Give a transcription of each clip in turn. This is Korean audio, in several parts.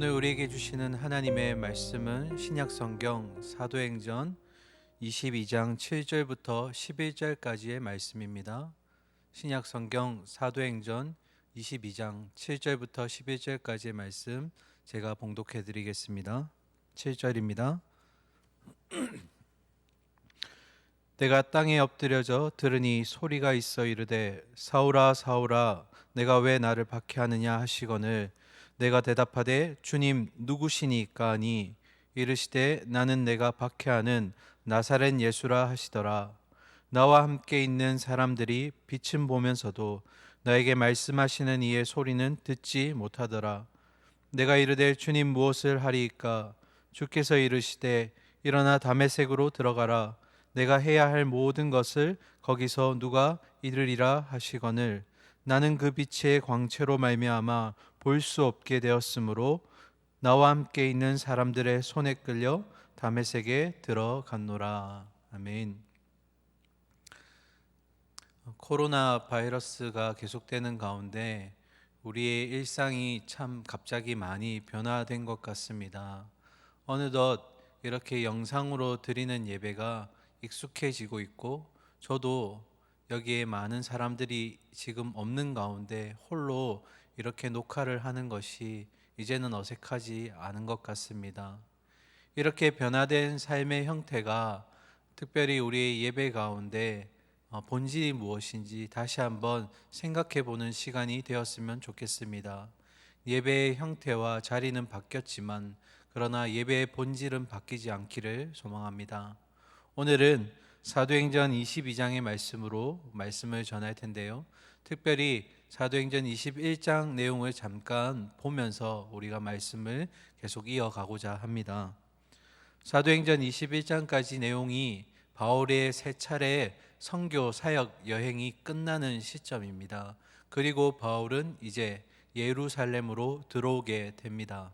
오늘 우리에게 주시는 하나님의 말씀은 신약성경 사도행전 22장 7절부터 11절까지의 말씀입니다. 신약성경 사도행전 22장 7절부터 11절까지의 말씀 제가 봉독해 드리겠습니다. 7절입니다. 내가 땅에 엎드려져 들으니 소리가 있어 이르되 사울아 사울아 내가 왜 나를 박해하느냐 하시거늘 내가 대답하되 주님 누구시니까 하니 이르시되 나는 내가 박해하는 나사렛 예수라 하시더라. 나와 함께 있는 사람들이 빛은 보면서도 나에게 말씀하시는 이의 소리는 듣지 못하더라. 내가 이르되 주님 무엇을 하리이까? 주께서 이르시되 일어나 다메섹으로 들어가라. 내가 해야 할 모든 것을 거기서 누가 이르리라 하시거늘 나는 그 빛의 광채로 말미암아 볼 수 없게 되었으므로 나와 함께 있는 사람들의 손에 끌려 다메섹에 들어갔노라. 아멘. 코로나 바이러스가 계속되는 가운데 우리의 일상이 참 갑자기 많이 변화된 것 같습니다. 어느덧 이렇게 영상으로 드리는 예배가 익숙해지고 있고 저도 여기에 많은 사람들이 지금 없는 가운데 홀로 이렇게 녹화를 하는 것이 이제는 어색하지 않은 것 같습니다. 이렇게 변화된 삶의 형태가 특별히 우리의 예배 가운데 본질이 무엇인지 다시 한번 생각해 보는 시간이 되었으면 좋겠습니다. 예배의 형태와 자리는 바뀌었지만 그러나 예배의 본질은 바뀌지 않기를 소망합니다. 오늘은 사도행전 22장의 말씀으로 말씀을 전할 텐데요. 특별히 사도행전 21장 내용을 잠깐 보면서 우리가 말씀을 계속 이어가고자 합니다. 사도행전 21장까지 내용이 바울의 세 차례 선교 사역 여행이 끝나는 시점입니다. 그리고 바울은 이제 예루살렘으로 들어오게 됩니다.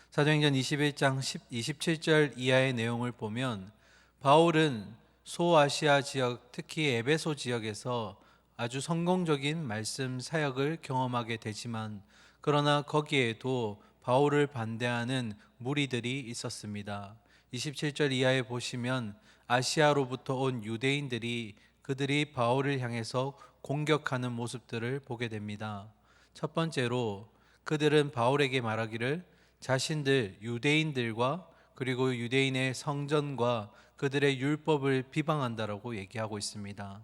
사도행전 21장 27절 이하의 내용을 보면 바울은 소아시아 지역, 특히 에베소 지역에서 아주 성공적인 말씀 사역을 경험하게 되지만 그러나 거기에도 바울을 반대하는 무리들이 있었습니다. 27절 이하에 보시면 아시아로부터 온 유대인들이 그들이 바울을 향해서 공격하는 모습들을 보게 됩니다. 첫 번째로 그들은 바울에게 말하기를 자신들 유대인들과 그리고 유대인의 성전과 그들의 율법을 비방한다라고 얘기하고 있습니다.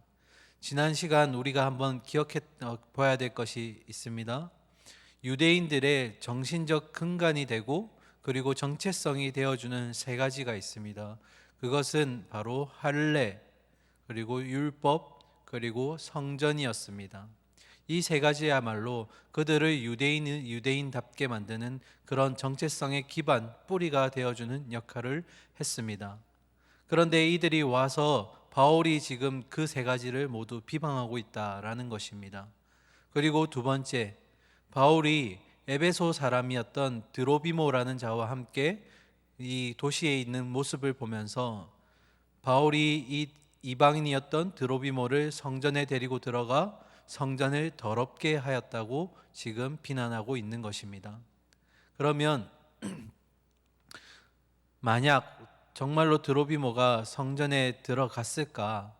지난 시간 우리가 한번 기억해 봐야 될 것이 있습니다. 유대인들의 정신적 근간이 되고 그리고 정체성이 되어주는 세 가지가 있습니다. 그것은 바로 할례, 그리고 율법, 그리고 성전이었습니다. 이 세 가지야말로 그들을 유대인답게 만드는 그런 정체성의 기반, 뿌리가 되어주는 역할을 했습니다. 그런데 이들이 와서 바울이 지금 그 세 가지를 모두 비방하고 있다라는 것입니다. 그리고 두 번째, 바울이 에베소 사람이었던 드로비모라는 자와 함께 이 도시에 있는 모습을 보면서 바울이 이 이방인이었던 드로비모를 성전에 데리고 들어가 성전을 더럽게 하였다고 지금 비난하고 있는 것입니다. 그러면 만약 정말로 드로비모가 성전에 들어갔을까?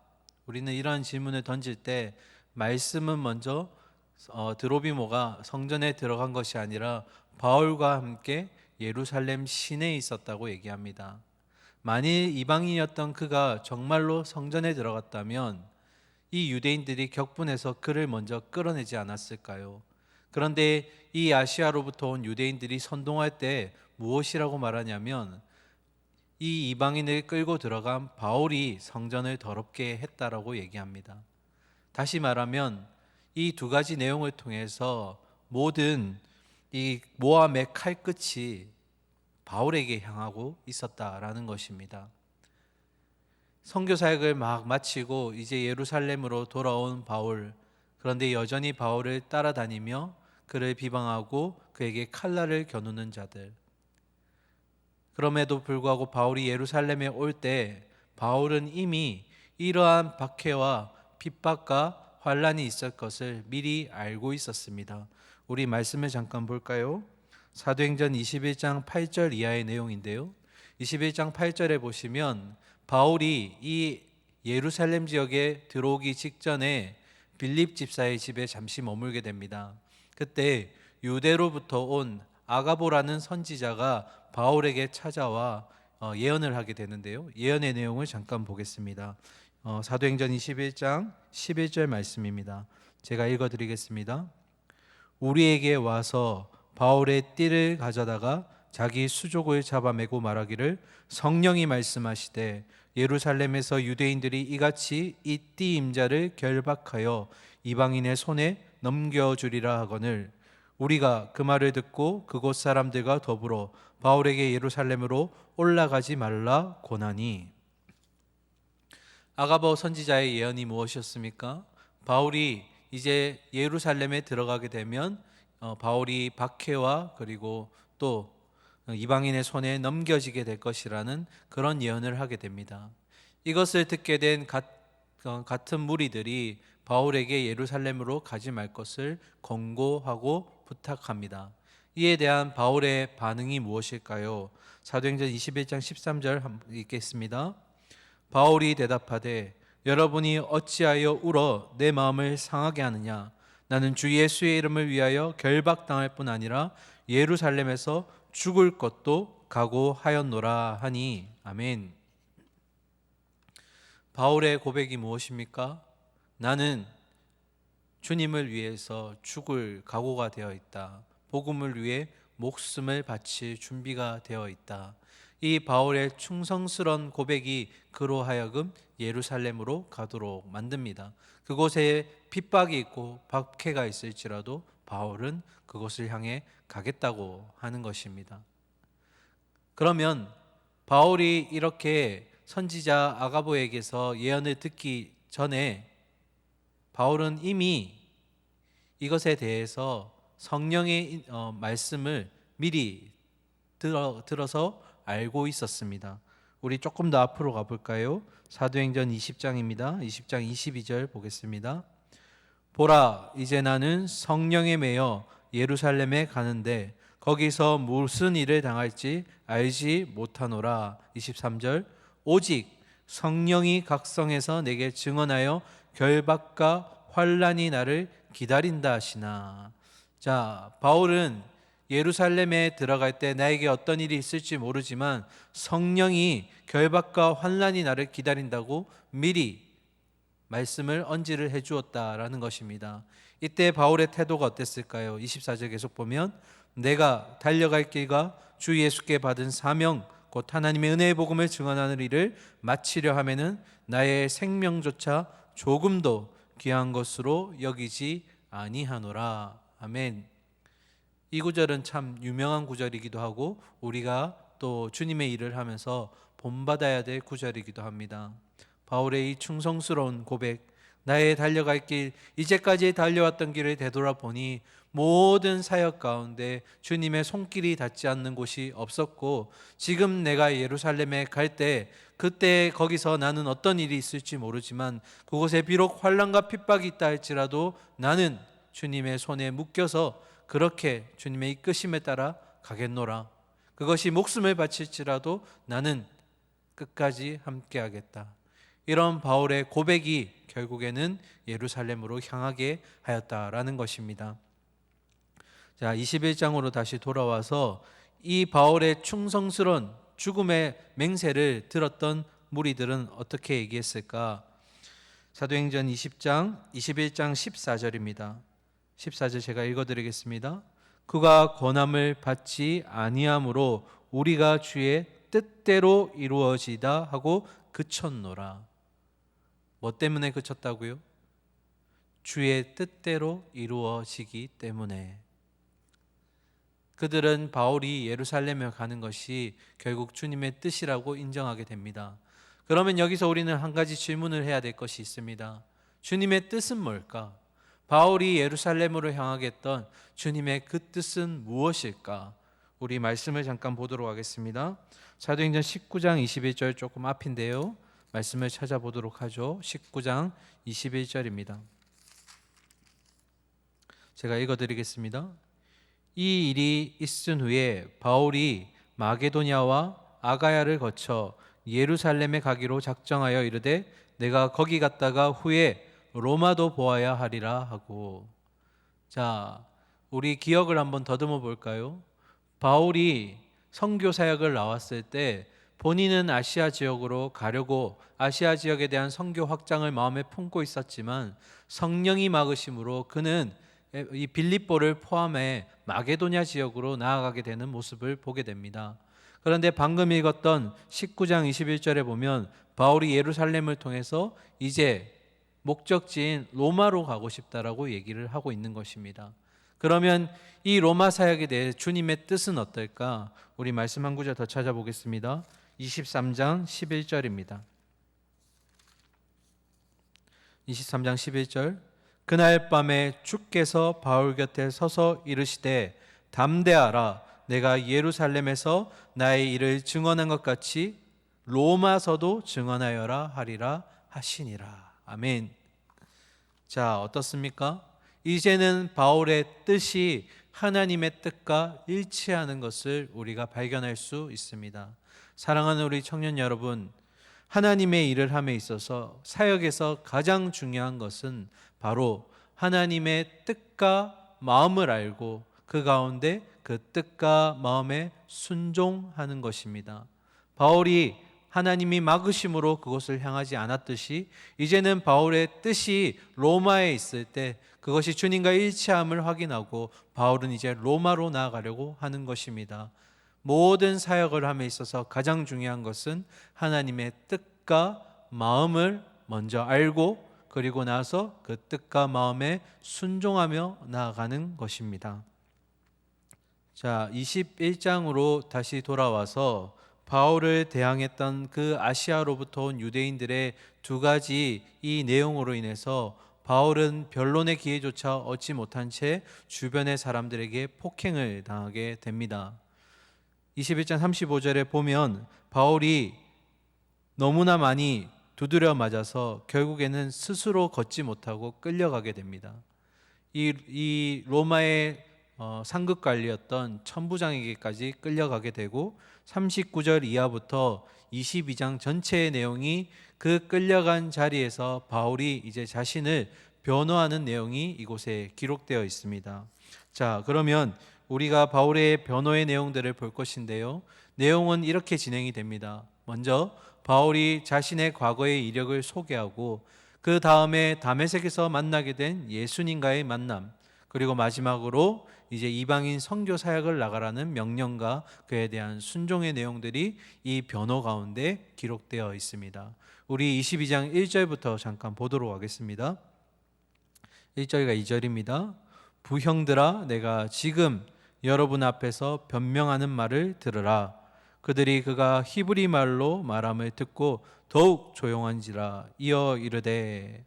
우리는 이런 질문을 던질 때 말씀은 먼저 드로비모가 성전에 들어간 것이 아니라 바울과 함께 예루살렘 시내에 있었다고 얘기합니다. 만일 이방인이었던 그가 정말로 성전에 들어갔다면 이 유대인들이 격분해서 그를 먼저 끌어내지 않았을까요? 그런데 이 아시아로부터 온 유대인들이 선동할 때 무엇이라고 말하냐면 이 이방인을 끌고 들어간 바울이 성전을 더럽게 했다라고 얘기합니다. 다시 말하면 이 두 가지 내용을 통해서 모든 이 모함의 칼끝이 바울에게 향하고 있었다라는 것입니다. 선교 사역을 막 마치고 이제 예루살렘으로 돌아온 바울, 그런데 여전히 바울을 따라다니며 그를 비방하고 그에게 칼날을 겨누는 자들. 그럼에도 불구하고 바울이 예루살렘에 올 때 바울은 이미 이러한 박해와 핍박과 환란이 있을 것을 미리 알고 있었습니다. 우리 말씀을 잠깐 볼까요? 사도행전 21장 8절 이하의 내용인데요. 21장 8절에 보시면 바울이 이 예루살렘 지역에 들어오기 직전에 빌립 집사의 집에 잠시 머물게 됩니다. 그때 유대로부터 온 아가보라는 선지자가 바울에게 찾아와 예언을 하게 되는데요. 예언의 내용을 잠깐 보겠습니다. 사도행전 21장 11절 말씀입니다. 제가 읽어드리겠습니다. 우리에게 와서 바울의 띠를 가져다가 자기 수족을 잡아매고 말하기를 성령이 말씀하시되 예루살렘에서 유대인들이 이같이 이 띠 임자를 결박하여 이방인의 손에 넘겨주리라 하거늘 우리가 그 말을 듣고 그곳 사람들과 더불어 바울에게 예루살렘으로 올라가지 말라 고나니. 아가보 선지자의 예언이 무엇이었습니까? 바울이 이제 예루살렘에 들어가게 되면 바울이 박해와 그리고 또 이방인의 손에 넘겨지게 될 것이라는 그런 예언을 하게 됩니다. 이것을 듣게 된 같은 무리들이 바울에게 예루살렘으로 가지 말 것을 권고하고 부탁합니다. 이에 대한 바울의 반응이 무엇일까요? 사도행전 21장 13절 읽겠습니다. 바울이 대답하되 여러분이 어찌하여 울어 내 마음을 상하게 하느냐? 나는 주 예수의 이름을 위하여 결박당할 뿐 아니라 예루살렘에서 죽을 것도 각오하였노라 하니. 아멘. 바울의 고백이 무엇입니까? 나는 주님을 위해서 죽을 각오가 되어 있다. 복음을 위해 목숨을 바칠 준비가 되어 있다. 이 바울의 충성스러운 고백이 그로 하여금 예루살렘으로 가도록 만듭니다. 그곳에 핍박이 있고 박해가 있을지라도 바울은 그곳을 향해 가겠다고 하는 것입니다. 그러면 바울이 이렇게 선지자 아가보에게서 예언을 듣기 전에 바울은 이미 이것에 대해서 성령의 말씀을 미리 들어서 알고 있었습니다. 우리 조금 더 앞으로 가볼까요? 사도행전 20장입니다. 20장 22절 보겠습니다. 보라, 이제 나는 성령에 매여 예루살렘에 가는데 거기서 무슨 일을 당할지 알지 못하노라. 23절 오직 성령이 각성해서 내게 증언하여 결박과 환난이 나를 기다린다 하시나. 자, 바울은 예루살렘에 들어갈 때 나에게 어떤 일이 있을지 모르지만 성령이 결박과 환난이 나를 기다린다고 미리 말씀을 언지를 해주었다라는 것입니다. 이때 바울의 태도가 어땠을까요? 24절 계속 보면 내가 달려갈 길과 주 예수께 받은 사명 곧 하나님의 은혜의 복음을 증언하는 일을 마치려 하면은 나의 생명조차 조금도 귀한 것으로 여기지 아니하노라. 아멘. 이 구절은 참 유명한 구절이기도 하고 우리가 또 주님의 일을 하면서 본받아야 될 구절이기도 합니다. 바울의 이 충성스러운 고백, 나의 달려갈 길, 이제까지 달려왔던 길을 되돌아보니 모든 사역 가운데 주님의 손길이 닿지 않는 곳이 없었고 지금 내가 예루살렘에 갈 때 그때 거기서 나는 어떤 일이 있을지 모르지만 그곳에 비록 환난과 핍박이 있다 할지라도 나는 주님의 손에 묶여서 그렇게 주님의 이끄심에 따라 가겠노라. 그것이 목숨을 바칠지라도 나는 끝까지 함께하겠다. 이런 바울의 고백이 결국에는 예루살렘으로 향하게 하였다라는 것입니다. 자, 21장으로 다시 돌아와서 이 바울의 충성스러운 죽음의 맹세를 들었던 무리들은 어떻게 얘기했을까? 사도행전 20장 21장 14절입니다. 14절 제가 읽어드리겠습니다. 그가 권함을 받지 아니함으로 우리가 주의 뜻대로 이루어지다 하고 그쳤노라. 뭐 때문에 그쳤다고요? 주의 뜻대로 이루어지기 때문에. 그들은 바울이 예루살렘에 가는 것이 결국 주님의 뜻이라고 인정하게 됩니다. 그러면 여기서 우리는 한 가지 질문을 해야 될 것이 있습니다. 주님의 뜻은 뭘까? 바울이 예루살렘으로 향하겠던 주님의 그 뜻은 무엇일까? 우리 말씀을 잠깐 보도록 하겠습니다. 사도행전 19장 21절 조금 앞인데요. 말씀을 찾아보도록 하죠. 19장 21절입니다. 제가 읽어드리겠습니다. 이 일이 있은 후에 바울이 마게도냐와 아가야를 거쳐 예루살렘에 가기로 작정하여 이르되 내가 거기 갔다가 후에 로마도 보아야 하리라 하고. 자, 우리 기억을 한번 더듬어 볼까요? 바울이 선교 사역을 나왔을 때 본인은 아시아 지역으로 가려고 아시아 지역에 대한 선교 확장을 마음에 품고 있었지만 성령이 막으심으로 그는 이 빌립보를 포함해 마게도냐 지역으로 나아가게 되는 모습을 보게 됩니다. 그런데 방금 읽었던 19장 21절에 보면 바울이 예루살렘을 통해서 이제 목적지인 로마로 가고 싶다라고 얘기를 하고 있는 것입니다. 그러면 이 로마 사역에 대해 주님의 뜻은 어떨까? 우리 말씀 한 구절 더 찾아보겠습니다. 23장 11절입니다. 23장 11절. 그날 밤에 주께서 바울 곁에 서서 이르시되 담대하라, 내가 예루살렘에서 나의 일을 증언한 것 같이 로마서도 증언하여라 하리라 하시니라. 아멘. 자, 어떻습니까? 이제는 바울의 뜻이 하나님의 뜻과 일치하는 것을 우리가 발견할 수 있습니다. 사랑하는 우리 청년 여러분, 하나님의 일을 함에 있어서 사역에서 가장 중요한 것은 바로 하나님의 뜻과 마음을 알고 그 가운데 그 뜻과 마음에 순종하는 것입니다. 바울이 하나님이 막으심으로 그곳을 향하지 않았듯이 이제는 바울의 뜻이 로마에 있을 때 그것이 주님과 일치함을 확인하고 바울은 이제 로마로 나아가려고 하는 것입니다. 모든 사역을 함에 있어서 가장 중요한 것은 하나님의 뜻과 마음을 먼저 알고 그리고 나서 그 뜻과 마음에 순종하며 나아가는 것입니다. 자, 21장으로 다시 돌아와서 바울을 대항했던 그 아시아로부터 온 유대인들의 두 가지 이 내용으로 인해서 바울은 변론의 기회조차 얻지 못한 채 주변의 사람들에게 폭행을 당하게 됩니다. 21장 35절에 보면 바울이 너무나 많이 두드려 맞아서 결국에는 스스로 걷지 못하고 끌려가게 됩니다. 이 로마의 상급 관리였던 천부장에게까지 끌려가게 되고 39절 이하부터 22장 전체의 내용이 그 끌려간 자리에서 바울이 이제 자신을 변호하는 내용이 이곳에 기록되어 있습니다. 자, 그러면 우리가 바울의 변호의 내용들을 볼 것인데요. 내용은 이렇게 진행이 됩니다. 먼저 바울이 자신의 과거의 이력을 소개하고 그 다음에 다메섹에서 만나게 된 예수님과의 만남, 그리고 마지막으로 이제 이방인 선교 사역을 나가라는 명령과 그에 대한 순종의 내용들이 이 변호 가운데 기록되어 있습니다. 우리 22장 1절부터 잠깐 보도록 하겠습니다. 1절과 2절입니다. 부형들아, 내가 지금 여러분 앞에서 변명하는 말을 들으라. 그들이 그가 히브리 말로 말함을 듣고 더욱 조용한지라. 이어 이르되.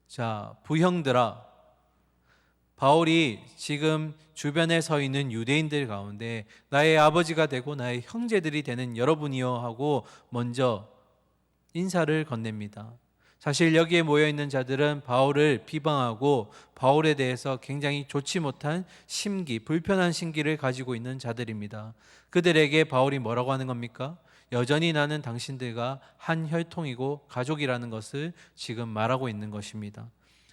자, 부형들아, 바울이 지금 주변에 서 있는 유대인들 가운데 나의 아버지가 되고 나의 형제들이 되는 여러분이여 하고 먼저 인사를 건넵니다. 사실 여기에 모여있는 자들은 바울을 비방하고 바울에 대해서 굉장히 좋지 못한 심기, 불편한 심기를 가지고 있는 자들입니다. 그들에게 바울이 뭐라고 하는 겁니까? 여전히 나는 당신들과 한 혈통이고 가족이라는 것을 지금 말하고 있는 것입니다.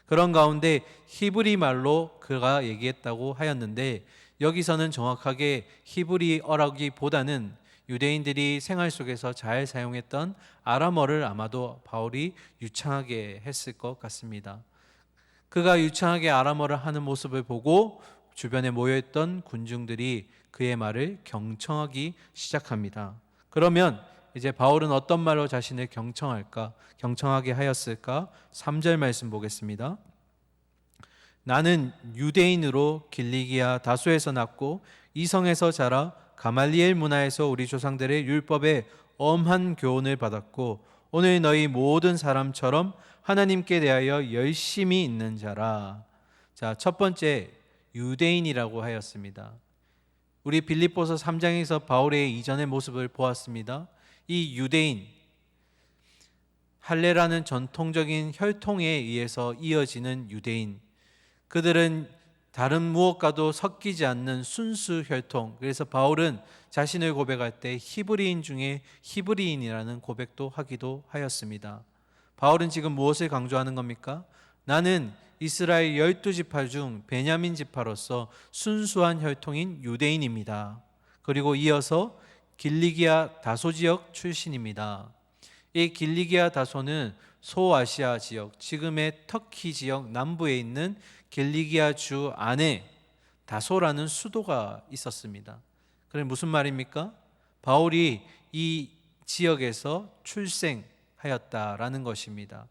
그런 가운데 히브리 말로 그가 얘기했다고 하였는데 여기서는 정확하게 히브리어라기보다는 유대인들이 생활 속에서 잘 사용했던 아람어를 아마도 바울이 유창하게 했을 것 같습니다. 그가 유창하게 아람어를 하는 모습을 보고 주변에 모여있던 군중들이 그의 말을 경청하기 시작합니다. 그러면 이제 바울은 어떤 말로 자신을 경청하게 하였을까? 3절 말씀 보겠습니다. 나는 유대인으로 길리기아 다소에서 났고 이성에서 자라 가말리엘 문화에서 우리 조상들의 율법에 엄한 교훈을 받았고 오늘 너희 모든 사람처럼 하나님께 대하여 열심히 있는 자라. 자, 첫 번째 유대인이라고 하였습니다. 우리 빌립보서 3장에서 바울의 이전의 모습을 보았습니다. 이 유대인, 할례라는 전통적인 혈통에 의해서 이어지는 유대인, 그들은 다른 무엇과도 섞이지 않는 순수 혈통. 그래서 바울은 자신을 고백할 때 히브리인 중에 히브리인이라는 고백도 하기도 하였습니다. 바울은 지금 무엇을 강조하는 겁니까? 나는 이스라엘 12지파 중 베냐민 지파로서 순수한 혈통인 유대인입니다. 그리고 이어서 길리기아 다소 지역 출신입니다. 이 길리기아 다소는 소아시아 지역, 지금의 터키 지역 남부에 있는 길리기아 주 안에 다소라는 수도가 있었습니다. 그게 무슨 말입니까? 바울이 이 지역에서 출생하였다라는 것입니다.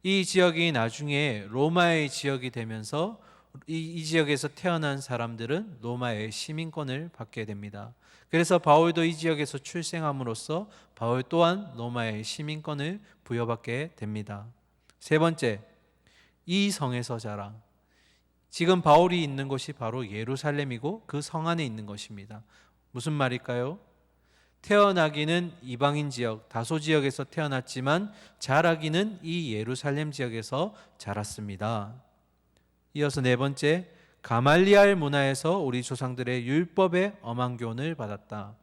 이 지역이 나중에 로마의 지역이 되면서 이 지역에서 태어난 사람들은 로마의 시민권을 받게 됩니다. 그래서 바울도 이 지역에서 출생함으로써 바울 또한 로마의 시민권을 부여받게 됩니다. 세 번째, 이 성에서 자라. 지금 바울이 있는 곳이 바로 예루살렘이고 그 성 안에 있는 것입니다. 무슨 말일까요? 태어나기는 이방인 지역, 다소 지역에서 태어났지만 자라기는 이 예루살렘 지역에서 자랐습니다. 이어서 네 번째, 가말리알 문화에서 우리 조상들의 율법의 엄한 교훈을 받았다.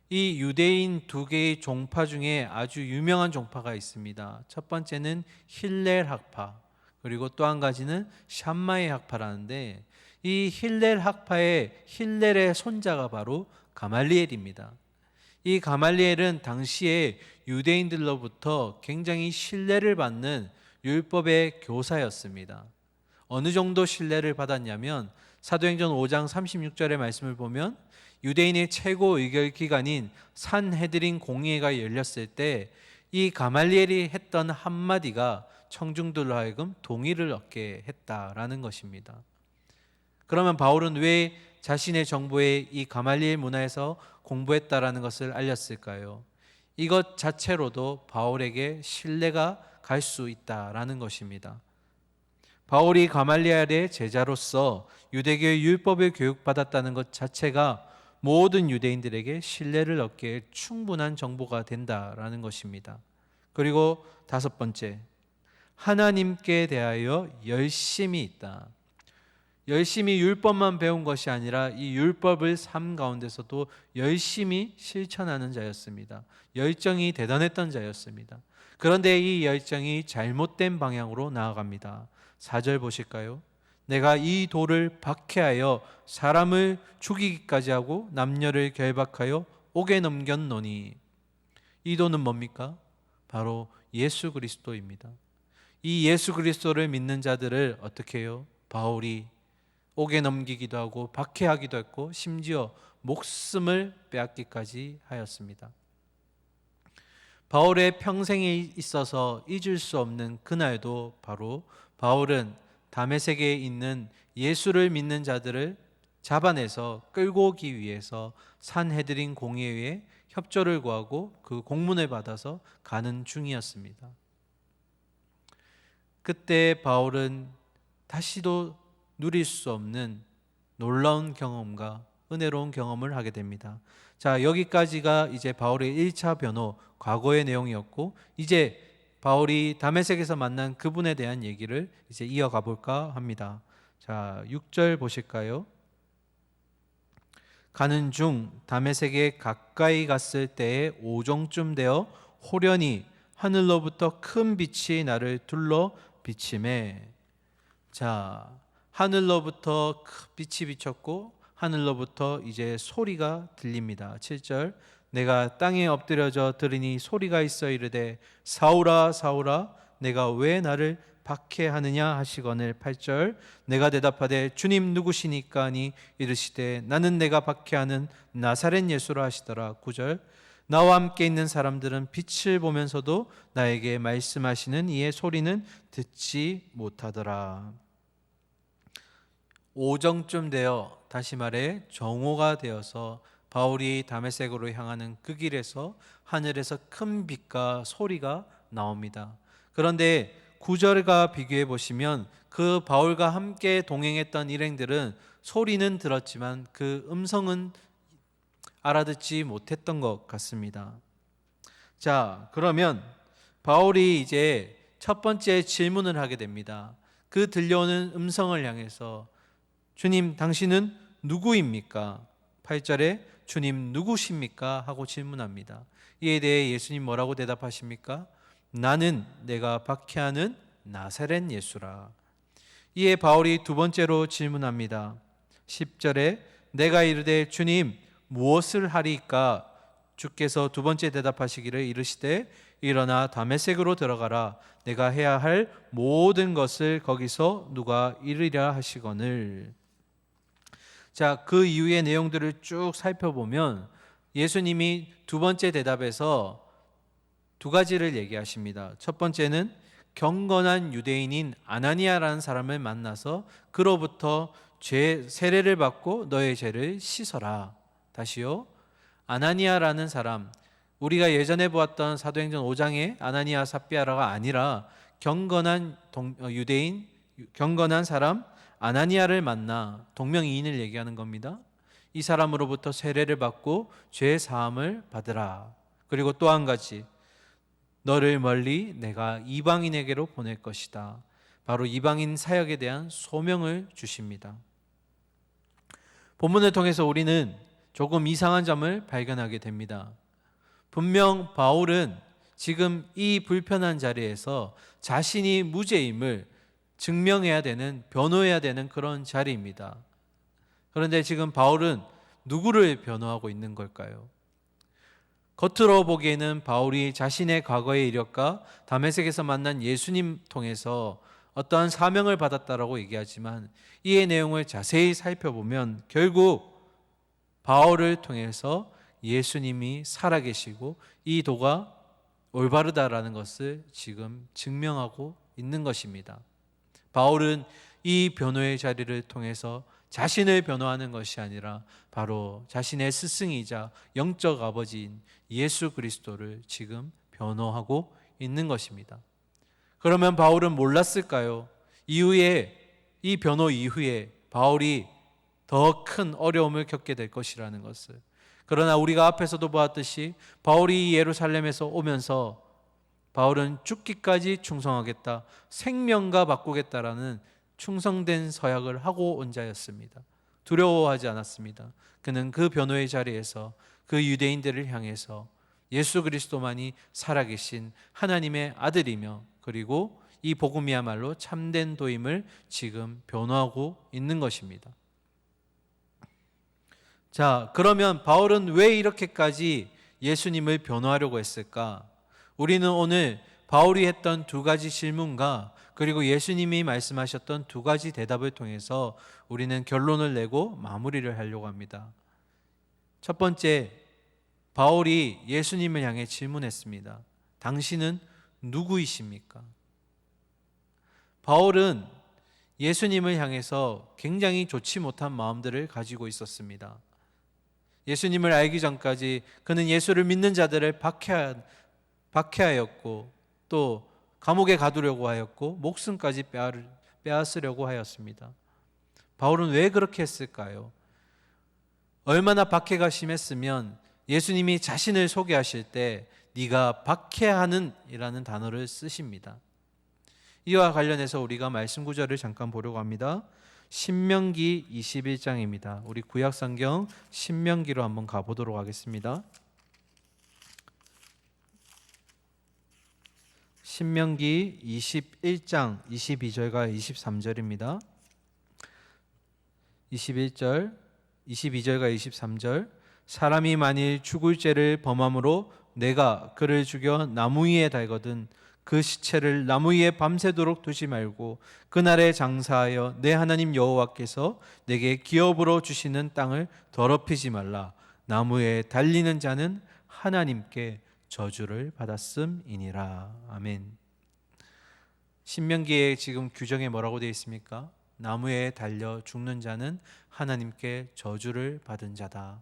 이 유대인 두 개의 종파 중에 아주 유명한 종파가 있습니다. 첫 번째는 힐렐 학파, 그리고 또 한 가지는 샴마의 학파라는데, 이 힐렐 학파의 힐렐의 손자가 바로 가말리엘입니다. 이 가말리엘은 당시에 유대인들로부터 굉장히 신뢰를 받는 율법의 교사였습니다. 어느 정도 신뢰를 받았냐면 사도행전 5장 36절의 말씀을 보면 유대인의 최고 의결 기관인 산헤드린 공의회가 열렸을 때 이 가말리엘이 했던 한마디가 청중들로 하여금 동의를 얻게 했다라는 것입니다. 그러면 바울은 왜 자신의 정보에 이 가말리엘 문화에서 공부했다라는 것을 알렸을까요? 이것 자체로도 바울에게 신뢰가 갈 수 있다라는 것입니다. 바울이 가말리엘의 제자로서 유대교의 율법을 교육받았다는 것 자체가 모든 유대인들에게 신뢰를 얻기에 충분한 정보가 된다라는 것입니다. 그리고 다섯 번째, 하나님께 대하여 열심이 있다. 열심히 율법만 배운 것이 아니라 이 율법을 삶 가운데서도 열심히 실천하는 자였습니다. 열정이 대단했던 자였습니다. 그런데 이 열정이 잘못된 방향으로 나아갑니다. 4절 보실까요? 내가 이 돌을 박해하여 사람을 죽이기까지 하고 남녀를 결박하여 옥에 넘겼노니. 이 돌은 뭡니까? 바로 예수 그리스도입니다. 이 예수 그리스도를 믿는 자들을 어떻게 해요? 바울이 옥에 넘기기도 하고 박해하기도 했고 심지어 목숨을 빼앗기까지 하였습니다. 바울의 평생에 있어서 잊을 수 없는 그날도 바로 바울은 다메섹에 있는 예수를 믿는 자들을 잡아내서 끌고 오기 위해서 산헤드린 공의회에 협조를 구하고 그 공문을 받아서 가는 중이었습니다. 그때 바울은 다시도 누릴 수 없는 놀라운 경험과 은혜로운 경험을 하게 됩니다. 자, 여기까지가 이제 바울의 1차 변호, 과거의 내용이었고, 이제 바울이 다메섹에서 만난 그분에 대한 얘기를 이제 이어가 볼까 합니다. 자, 6절 보실까요? 가는 중 다메섹에 가까이 갔을 때에 오종쯤 되어 호련히 하늘로부터 큰 빛이 나를 둘러 비침에. 자, 하늘로부터 빛이 비쳤고 하늘로부터 이제 소리가 들립니다. 7절, 내가 땅에 엎드려져 들으니 소리가 있어 이르되 사울아 사울아 내가 왜 나를 박해하느냐 하시거늘. 8절, 내가 대답하되 주님 누구시니까 하니 이르시되 나는 내가 박해하는 나사렛 예수라 하시더라. 9절, 나와 함께 있는 사람들은 빛을 보면서도 나에게 말씀하시는 이의 소리는 듣지 못하더라. 오정쯤 되어, 다시 말해 정오가 되어서 바울이 다메섹으로 향하는 그 길에서 하늘에서 큰 빛과 소리가 나옵니다. 그런데 9절과 비교해 보시면 그 바울과 함께 동행했던 일행들은 소리는 들었지만 그 음성은 알아듣지 못했던 것 같습니다. 자, 그러면 바울이 이제 첫 번째 질문을 하게 됩니다. 그 들려오는 음성을 향해서 주님 당신은 누구입니까? 8절에 주님 누구십니까? 하고 질문합니다. 이에 대해 예수님 뭐라고 대답하십니까? 나는 내가 박해하는 나사렛 예수라. 이에 바울이 두 번째로 질문합니다. 10절에 내가 이르되 주님 무엇을 하리까? 주께서 두 번째 대답하시기를 이르시되 일어나 다메섹으로 들어가라. 내가 해야 할 모든 것을 거기서 누가 이르리라 하시거늘. 자, 그 이후의 내용들을 쭉 살펴보면 예수님이 두 번째 대답에서 두 가지를 얘기하십니다. 첫 번째는 경건한 유대인인 아나니아라는 사람을 만나서 그로부터 죄 세례를 받고 너의 죄를 씻어라. 다시요. 아나니아라는 사람, 우리가 예전에 보았던 사도행전 5장의 아나니아 삽비아라가 아니라 경건한 유대인, 경건한 사람 아나니아를 만나 동명이인을 얘기하는 겁니다. 이 사람으로부터 세례를 받고 죄 사함을 받으라. 그리고 또 한 가지, 너를 멀리 내가 이방인에게로 보낼 것이다. 바로 이방인 사역에 대한 소명을 주십니다. 본문을 통해서 우리는 조금 이상한 점을 발견하게 됩니다. 분명 바울은 지금 이 불편한 자리에서 자신이 무죄임을 증명해야 되는, 변호해야 되는 그런 자리입니다. 그런데 지금 바울은 누구를 변호하고 있는 걸까요? 겉으로 보기에는 바울이 자신의 과거의 이력과 다메섹에서 만난 예수님 통해서 어떠한 사명을 받았다라고 얘기하지만 이의 내용을 자세히 살펴보면 결국 바울을 통해서 예수님이 살아계시고 이 도가 올바르다라는 것을 지금 증명하고 있는 것입니다. 바울은 이 변호의 자리를 통해서 자신을 변호하는 것이 아니라 바로 자신의 스승이자 영적 아버지인 예수 그리스도를 지금 변호하고 있는 것입니다. 그러면 바울은 몰랐을까요? 이후에, 이 변호 이후에 바울이 더 큰 어려움을 겪게 될 것이라는 것을. 그러나 우리가 앞에서도 보았듯이 바울이 예루살렘에서 오면서 바울은 죽기까지 충성하겠다, 생명과 바꾸겠다라는 충성된 서약을 하고 온 자였습니다. 두려워하지 않았습니다. 그는 그 변호의 자리에서 그 유대인들을 향해서 예수 그리스도만이 살아계신 하나님의 아들이며 그리고 이 복음이야말로 참된 도임을 지금 변호하고 있는 것입니다. 자, 그러면 바울은 왜 이렇게까지 예수님을 변호하려고 했을까? 우리는 오늘 바울이 했던 두 가지 질문과 그리고 예수님이 말씀하셨던 두 가지 대답을 통해서 우리는 결론을 내고 마무리를 하려고 합니다. 첫 번째, 바울이 예수님을 향해 질문했습니다. 당신은 누구이십니까? 바울은 예수님을 향해서 굉장히 좋지 못한 마음들을 가지고 있었습니다. 예수님을 알기 전까지 그는 예수를 믿는 자들을 박해하였고 또 감옥에 가두려고 하였고 목숨까지 빼앗으려고 하였습니다. 바울은 왜 그렇게 했을까요? 얼마나 박해가 심했으면 예수님이 자신을 소개하실 때 네가 박해하는 이라는 단어를 쓰십니다. 이와 관련해서 우리가 말씀 구절을 잠깐 보려고 합니다. 신명기 21장입니다. 우리 구약성경 신명기로 한번 가보도록 하겠습니다. 신명기 21장 22절과 23절입니다. 22절과 23절 사람이 만일 죽을 죄를 범함으로 내가 그를 죽여 나무 위에 달거든 그 시체를 나무 위에 밤새도록 두지 말고 그날에 장사하여 내 하나님 여호와께서 내게 기업으로 주시는 땅을 더럽히지 말라. 나무에 달리는 자는 하나님께 저주를 받았음이니라. 아멘. 신명기에 지금 규정에 뭐라고 되어 있습니까? 나무에 달려 죽는 자는 하나님께 저주를 받은 자다.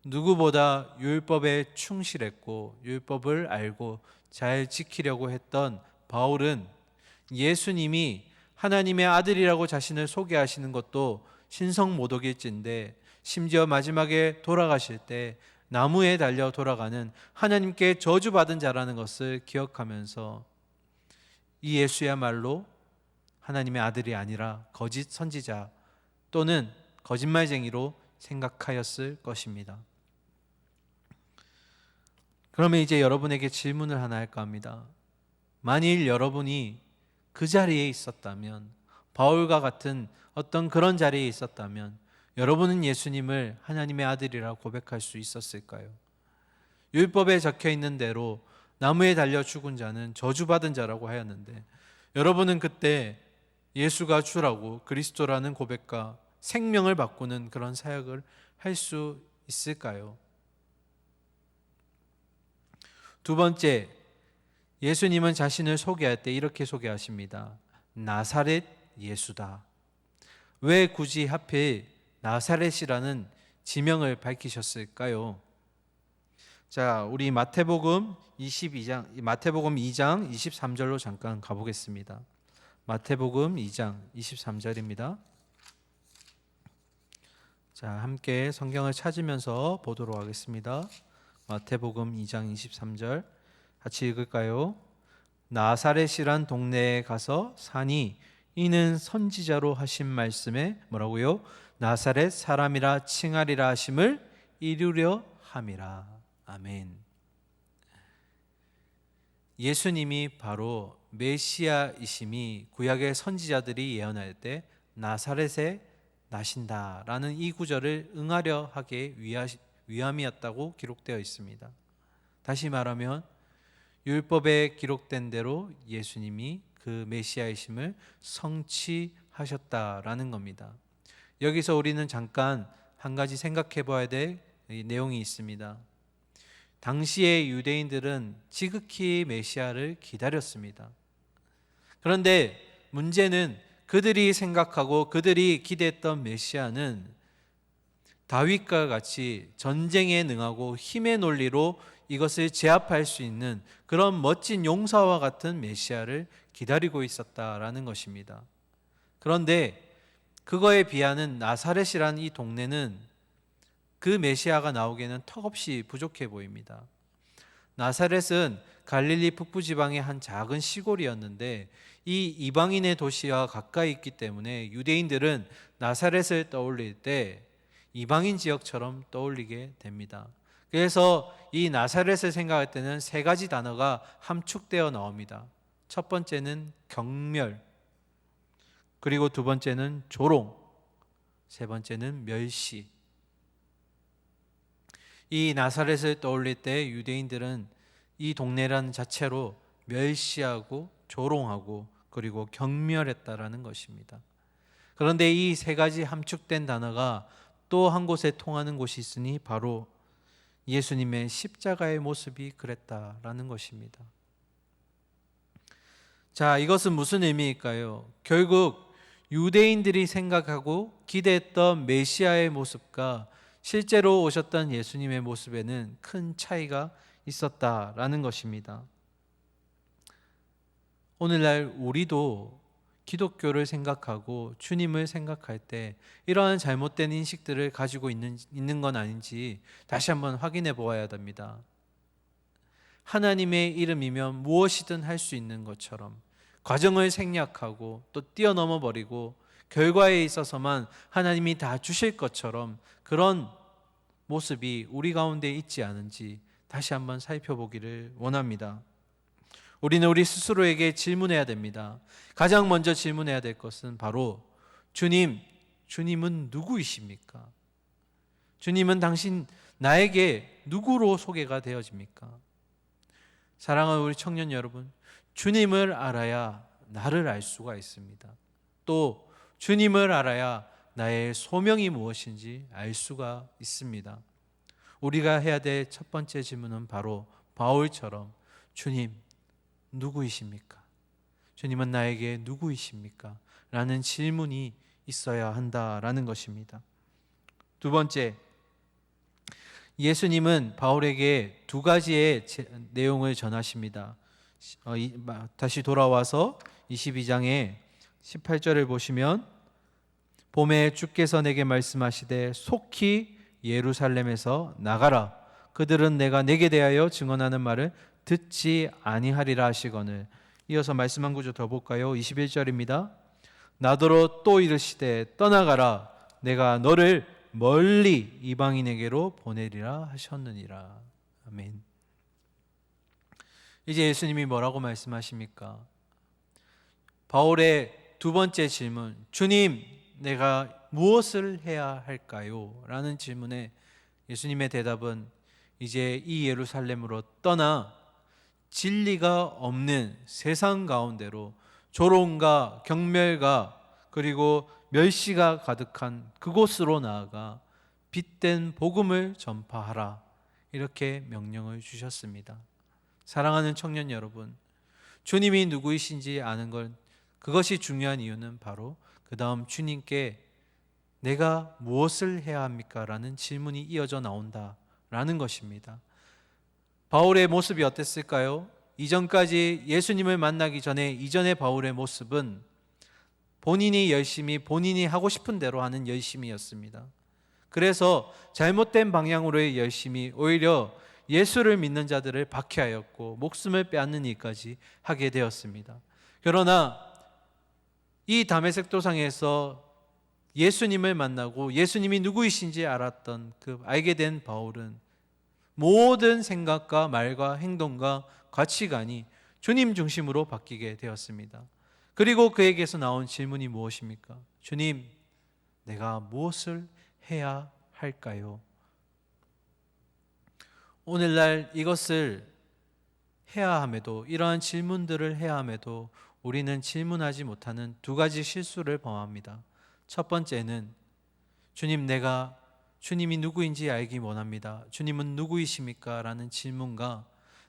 누구보다 율법에 충실했고 율법을 알고 잘 지키려고 했던 바울은 예수님이 하나님의 아들이라고 자신을 소개하시는 것도 신성모독일진데 심지어 마지막에 돌아가실 때 나무에 달려 돌아가는 하나님께 저주받은 자라는 것을 기억하면서 이 예수야말로 하나님의 아들이 아니라 거짓 선지자 또는 거짓말쟁이로 생각하였을 것입니다. 그러면 이제 여러분에게 질문을 하나 할까 합니다. 만일 여러분이 그 자리에 있었다면, 바울과 같은 어떤 그런 자리에 있었다면 여러분은 예수님을 하나님의 아들이라 고백할 수 있었을까요? 율법에 적혀 있는 대로 나무에 달려 죽은 자는 저주받은 자라고 하였는데, 여러분은 그때 예수가 주라고 그리스도라는 고백과 생명을 바꾸는 그런 사역을 할 수 있을까요? 두 번째, 예수님은 자신을 소개할 때 이렇게 소개하십니다. 나사렛 예수다. 왜 굳이 하필 나사렛이라는 지명을 밝히셨을까요? 자, 우리 마태복음 2장 23절로 잠깐 가보겠습니다. 마태복음 2장 23절입니다. 자, 함께 성경을 찾으면서 보도록 하겠습니다. 마태복음 2장 23절 같이 읽을까요? 나사렛이란 동네에 가서 사니 이는 선지자로 하신 말씀에 뭐라고요? 나사렛 사람이라 칭하리라 하심을 이루려 함이라. 아멘. 예수님이 바로 메시아이심이 구약의 선지자들이 예언할 때 나사렛에 나신다라는 이 구절을 응하려 하게 위함이었다고 기록되어 있습니다. 다시 말하면 율법에 기록된 대로 예수님이 그 메시아이심을 성취하셨다라는 겁니다. 여기서 우리는 잠깐 한 가지 생각해 봐야 될 내용이 있습니다. 당시의 유대인들은 지극히 메시아를 기다렸습니다. 그런데 문제는 그들이 생각하고 그들이 기대했던 메시아는 다윗과 같이 전쟁에 능하고 힘의 논리로 이것을 제압할 수 있는 그런 멋진 용사와 같은 메시아를 기다리고 있었다라는 것입니다. 그런데 그거에 비하는 나사렛이라는 이 동네는 그 메시아가 나오기에는 턱없이 부족해 보입니다. 나사렛은 갈릴리 북부 지방의 한 작은 시골이었는데 이 이방인의 도시와 가까이 있기 때문에 유대인들은 나사렛을 떠올릴 때 이방인 지역처럼 떠올리게 됩니다. 그래서 이 나사렛을 생각할 때는 세 가지 단어가 함축되어 나옵니다. 첫 번째는 경멸, 그리고 두 번째는 조롱, 세 번째는 멸시. 이 나사렛을 떠올릴 때 유대인들은 이 동네라는 자체로 멸시하고 조롱하고 그리고 경멸했다라는 것입니다. 그런데 이 세 가지 함축된 단어가 또 한 곳에 통하는 곳이 있으니 바로 예수님의 십자가의 모습이 그랬다라는 것입니다. 자, 이것은 무슨 의미일까요? 결국 유대인들이 생각하고 기대했던 메시아의 모습과 실제로 오셨던 예수님의 모습에는 큰 차이가 있었다라는 것입니다. 오늘날 우리도 기독교를 생각하고 주님을 생각할 때 이러한 잘못된 인식들을 가지고 있는 건 아닌지 다시 한번 확인해 보아야 됩니다. 하나님의 이름이면 무엇이든 할 수 있는 것처럼 과정을 생략하고 또 뛰어넘어 버리고 결과에 있어서만 하나님이 다 주실 것처럼 그런 모습이 우리 가운데 있지 않은지 다시 한번 살펴보기를 원합니다. 우리는 우리 스스로에게 질문해야 됩니다. 가장 먼저 질문해야 될 것은 바로 주님은 누구이십니까? 주님은 나에게 누구로 소개가 되어집니까? 사랑하는 우리 청년 여러분, 주님을 알아야 나를 알 수가 있습니다. 또 주님을 알아야 나의 소명이 무엇인지 알 수가 있습니다. 우리가 해야 될 첫 번째 질문은 바로 바울처럼 주님 누구이십니까? 주님은 나에게 누구이십니까? 라는 질문이 있어야 한다라는 것입니다. 두 번째, 예수님은 바울에게 두 가지의 내용을 전하십니다. 다시 돌아와서 22장의 18절을 보시면 봄에 주께서 내게 말씀하시되 속히 예루살렘에서 나가라. 그들은 내게 대하여 증언하는 말을 듣지 아니하리라 하시거늘. 이어서 말씀 한 구절 더 볼까요? 21절입니다. 나더러 또 이르시되 떠나가라 내가 너를 멀리 이방인에게로 보내리라 하셨느니라. 아멘. 이제 예수님이 뭐라고 말씀하십니까? 바울의 두 번째 질문, 주님 내가 무엇을 해야 할까요? 라는 질문에 예수님의 대답은 이제 이 예루살렘으로 떠나 진리가 없는 세상 가운데로 조롱과 경멸과 그리고 멸시가 가득한 그곳으로 나아가 빛된 복음을 전파하라, 이렇게 명령을 주셨습니다. 사랑하는 청년 여러분, 주님이 누구이신지 아는 것, 그것이 중요한 이유는 바로 그 다음 주님께 내가 무엇을 해야 합니까? 라는 질문이 이어져 나온다라는 것입니다. 바울의 모습이 어땠을까요? 이전까지 예수님을 만나기 전에 이전의 바울의 모습은 본인이 열심히 본인이 하고 싶은 대로 하는 열심이었습니다. 그래서 잘못된 방향으로의 열심이 오히려 예수를 믿는 자들을 박해하였고 목숨을 빼앗는 일까지 하게 되었습니다. 그러나 이 다메섹 도상에서 예수님을 만나고 예수님이 누구이신지 알게 된 바울은 모든 생각과 말과 행동과 가치관이 주님 중심으로 바뀌게 되었습니다. 그리고 그에게서 나온 질문이 무엇입니까? 주님, 내가 무엇을 해야 할까요? 오늘날 이것을 해야 함에도, 이러한 질문들을 해야 함에도 우리는 질문하지 못하는 두 가지 실수를 범합니다. 첫 번째는 주님, 내가 주님이 누구인지 알기 원합니다. 주님은 누구이십니까? 라는 질문과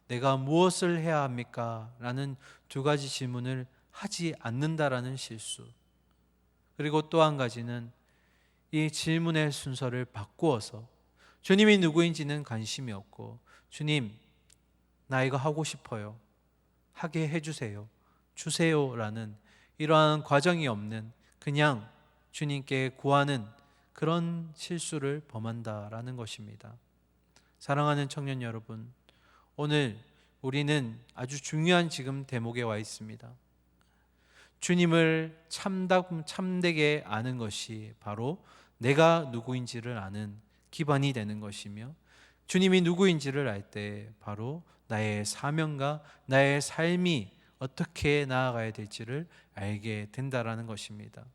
내가 무엇을 해야 합니까? 라는 두 가지 질문을 하지 않는다라는 실수. 그리고 또 한 가지는 이 질문의 순서를 바꾸어서 주님이 누구인지는 관심이 없고 주님, 나 이거 하고 싶어요, 하게 해주세요, 주세요라는 이러한 과정이 없는 그냥 주님께 구하는 그런 실수를 범한다라는 것입니다. 사랑하는 청년 여러분, 오늘 우리는 아주 중요한 지금 대목에 와 있습니다. 주님을 참되게 아는 것이 바로 내가 누구인지를 아는 기반이 되는 것이며, 주님이 누구인지를 알 때 바로 나의 사명과 나의 삶이 어떻게 나아가야 될지를 알게 된다라는 것입니다.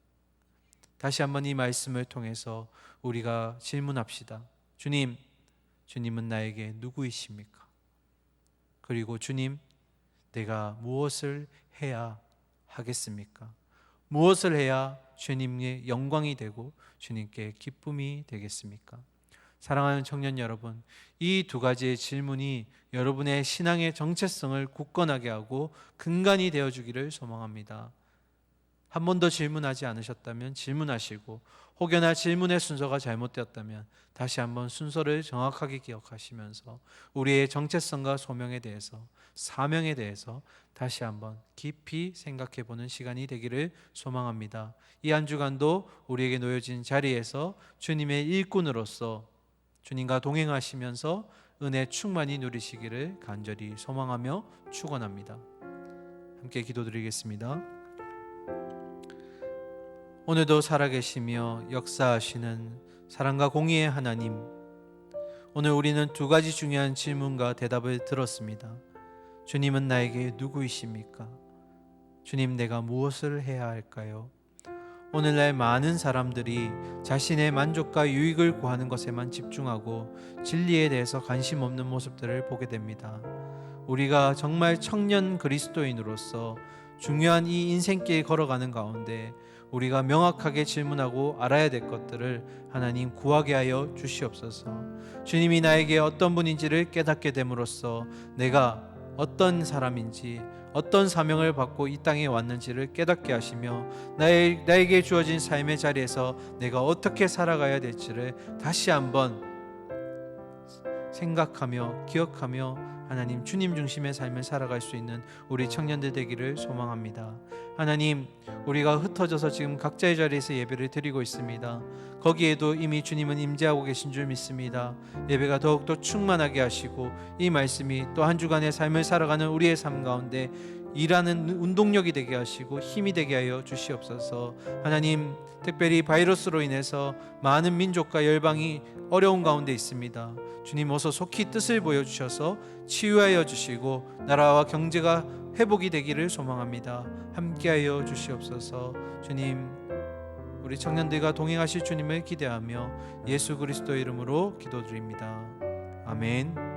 다시 한번 이 말씀을 통해서 우리가 질문합시다. 주님, 주님은 나에게 누구이십니까? 그리고 주님, 내가 무엇을 해야 하겠습니까? 무엇을 해야 주님의 영광이 되고 주님께 기쁨이 되겠습니까? 사랑하는 청년 여러분, 이 두 가지의 질문이 여러분의 신앙의 정체성을 굳건하게 하고 근간이 되어주기를 소망합니다. 한 번도 질문하지 않으셨다면 질문하시고, 혹여나 질문의 순서가 잘못되었다면 다시 한번 순서를 정확하게 기억하시면서 우리의 정체성과 소명에 대해서, 사명에 대해서 다시 한번 깊이 생각해 보는 시간이 되기를 소망합니다. 이 한 주간도 우리에게 놓여진 자리에서 주님의 일꾼으로서 주님과 동행하시면서 은혜 충만히 누리시기를 간절히 소망하며 축원합니다. 함께 기도드리겠습니다. 오늘도 살아계시며 역사하시는 사랑과 공의의 하나님, 오늘 우리는 두 가지 중요한 질문과 대답을 들었습니다. 주님은 나에게 누구이십니까? 주님, 내가 무엇을 해야 할까요? 오늘날 많은 사람들이 자신의 만족과 유익을 구하는 것에만 집중하고 진리에 대해서 관심 없는 모습들을 보게 됩니다. 우리가 정말 청년 그리스도인으로서 중요한 이 인생길 걸어가는 가운데 우리가 명확하게 질문하고 알아야 될 것들을 하나님 구하게 하여 주시옵소서. 주님이 나에게 어떤 분인지를 깨닫게 됨으로써 내가 어떤 사람인지, 어떤 사명을 받고 이 땅에 왔는지를 깨닫게 하시며 나에게 주어진 삶의 자리에서 내가 어떻게 살아가야 될지를 다시 한번 생각하며 기억하며 하나님 주님 중심의 삶을 살아갈 수 있는 우리 청년들 되기를 소망합니다. 하나님, 우리가 흩어져서 지금 각자의 자리에서 예배를 드리고 있습니다. 거기에도 이미 주님은 임재하고 계신 줄 믿습니다. 예배가 더욱더 충만하게 하시고 이 말씀이 또 한 주간의 삶을 살아가는 우리의 삶 가운데 일하는 운동력이 되게 하시고 힘이 되게 하여 주시옵소서. 하나님, 특별히 바이러스로 인해서 많은 민족과 열방이 어려운 가운데 있습니다. 주님, 어서 속히 뜻을 보여주셔서 치유하여 주시고 나라와 경제가 회복이 되기를 소망합니다. 함께하여 주시옵소서. 주님, 우리 청년들과 동행하실 주님을 기대하며 예수 그리스도의 이름으로 기도드립니다. 아멘.